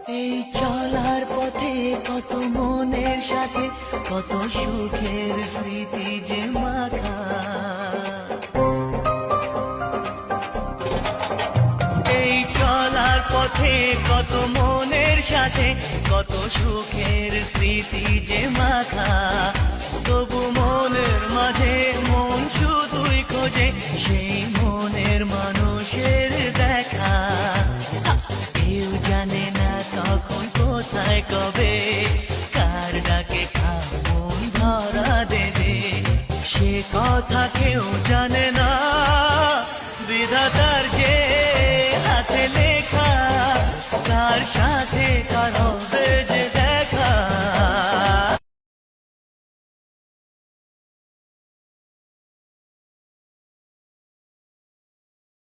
এই চলার পথে কত মনের সাথে কত সুখের স্মৃতি যে মাখা। এই চলার পথে কত মনের সাথে কত সুখের স্মৃতি যে মাখা। তবু মনের মাঝে মন শুধুই খোঁজে সেই মনের মানুষের দেখা। কেউ জানে না কখন কোথায় কবে কার ডাকে মন ধরা দেবে, সে কথা কেউ জানে না। বিধাতার যে হাতে লেখা কার সাথে কারো